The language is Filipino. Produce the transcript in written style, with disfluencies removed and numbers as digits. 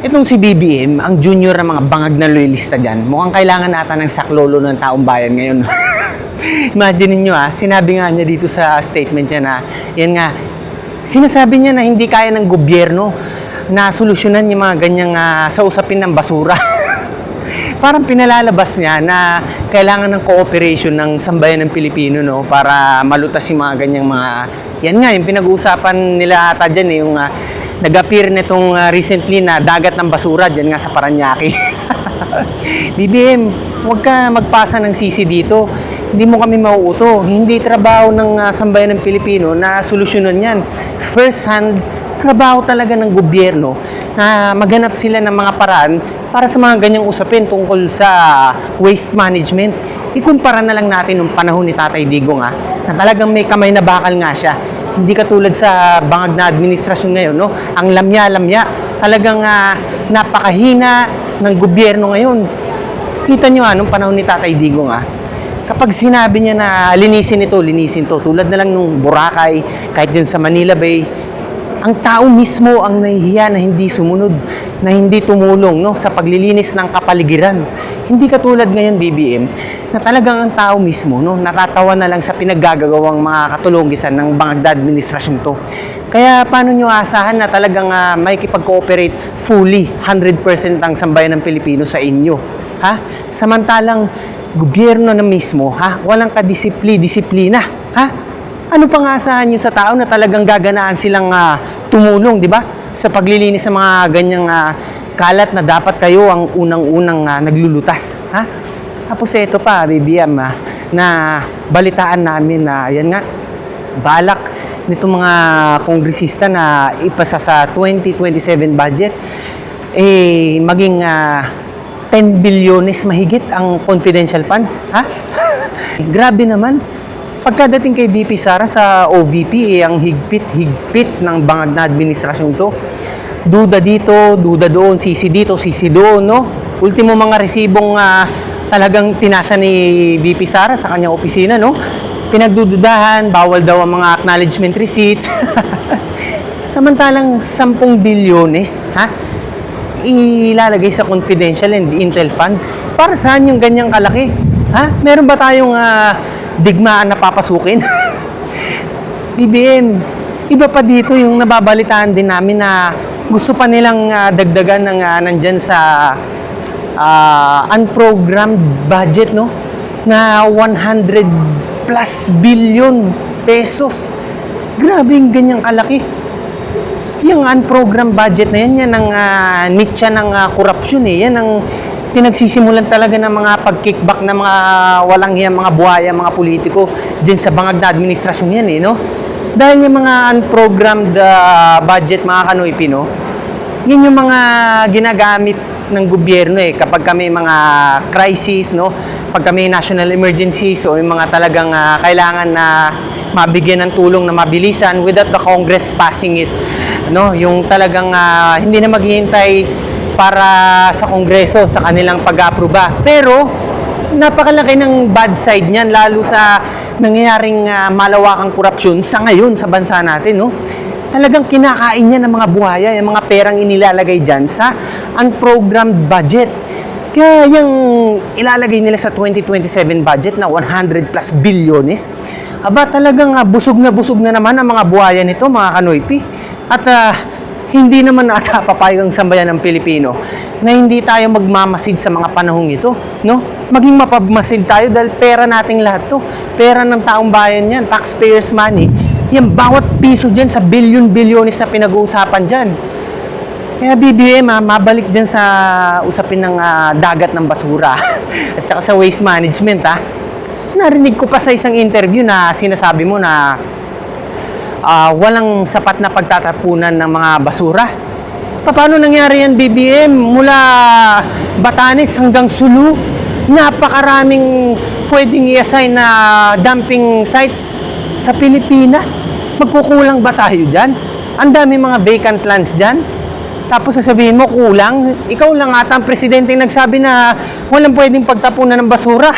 Itong si BBM, ang junior na mga bangag na loyalista dyan, mukhang kailangan nata ng saklolo ng taong bayan ngayon. Imagine niyo sinabi nga niya dito sa statement niya na, yan nga, sinasabi niya na hindi kaya ng gobyerno na solusyonan yung mga ganyang sa usapin ng basura. Parang pinalalabas niya na kailangan ng cooperation ng sambayan ng Pilipino, no, para malutas yung mga ganyang mga, yan nga, yung pinag-uusapan nila ata dyan, yung nag-appear nitong recently na dagat ng basura dyan nga sa Parañaque. BBM, huwag ka magpasa ng sisi dito. Hindi mo kami mauuto. Hindi trabaho ng sambayan ng Pilipino na solusyonan yan. First hand, trabaho talaga ng gobyerno na maghanap sila ng mga paraan para sa mga ganyang usapin tungkol sa waste management. Ikumpara na lang natin nung panahon ni Tatay Digong na talagang may kamay na bakal nga siya. Hindi katulad sa bangag na administrasyon ngayon, no? Ang lamya-lamya, talagang napakahina ng gobyerno ngayon. Kita nyo nung panahon ni Tatay Digong kapag sinabi niya na linisin ito, linisin to, tulad na lang nung Boracay, kahit din sa Manila Bay, ang tao mismo ang nahihiya na hindi sumunod, na hindi tumulong, no, sa paglilinis ng kapaligiran. Hindi katulad ngayon, BBM, na talagang ang tao mismo, no, natatawa na lang sa pinaggagawang mga katulungisan ng bangag na administrasyon to. Kaya paano nyo asahan na talagang makikipag-cooperate fully, 100% ang sambayan ng Pilipino sa inyo? Samantalang gobyerno na mismo, walang kadisiplina, Ano pang asahan nyo sa tao na talagang gaganaan silang tumulong, di ba? Sa paglilinis ng mga ganyang kalat na dapat kayo ang unang-unang naglulutas, Tapos ito pa, BBM, na balitaan namin na yan nga, balak nitong mga kongresista na ipasa sa 2027 budget, maging 10 bilyones mahigit ang confidential funds, Grabe naman. Pagkadating kay VP Sara sa OVP, ang higpit ng bangag na administrasyon to. Duda dito, duda doon, sisi dito, sisi doon, no? Ultimo mga resibong talagang pinasa ni VP Sara sa kanyang opisina, no? Pinagdududahan, bawal daw ang mga acknowledgement receipts. Samantalang 10 bilyones, ilalagay sa confidential and intel funds. Para saan yung ganyang kalaki? Meron ba tayong digmaan na papasukin? BBM, iba pa dito yung nababalitaan din namin na gusto pa nilang dagdagan ng nandyan sa unprogrammed budget, no? Na 100 plus billion pesos. Grabe yung ganyang kalaki. Yung unprogrammed budget na yan ang niche ng korupsyon Yan ang pinagsisimulan talaga ng mga pag-kickback ng mga walang hiyang mga buhaya, mga politiko dyan sa bangag na administrasyon yan no? Dahil yung mga unprogrammed budget, mga kanoypi, no? Yan yung mga ginagamit ng gobyerno kapag kami mga crisis, no? Pag kami national emergencies o yung mga talagang kailangan na mabigyan ng tulong na mabilisan without the Congress passing it, no? Yung talagang hindi na maghihintay para sa Kongreso sa kanilang pag-aproba. Pero napakalaki ng bad side niyan, lalo sa nangyayaring malawakang korupsyon sa ngayon sa bansa natin, no? Talagang kinakain niya ng mga buhaya, yung mga perang inilalagay dyan sa unprogrammed budget. Kaya yung ilalagay nila sa 2027 budget na 100 plus bilyones, talagang busog na naman ang mga buhaya nito, mga kanoypi. At hindi naman ata papayag ang sambayan ng Pilipino na hindi tayo magmamasid sa mga panahong ito, no? Maging mapagmasid tayo dahil pera nating lahat to. Pera ng taong bayan yan, taxpayers' money. Yan, bawat piso dyan sa bilyon-bilyones na pinag-uusapan dyan. Kaya BBM, mabalik dyan sa usapin ng dagat ng basura at saka sa waste management, Narinig ko pa sa isang interview na sinasabi mo na walang sapat na pagtatapunan ng mga basura. Paano nangyari yan, BBM? Mula Batanes hanggang Sulu, napakaraming pwedeng i-assign na dumping sites sa Pilipinas. Magkukulang ba tayo dyan? Ang dami mga vacant lands dyan. Tapos sasabihin mo, kulang. Ikaw lang ata ang presidente nagsabi na walang pwedeng pagtapunan ng basura.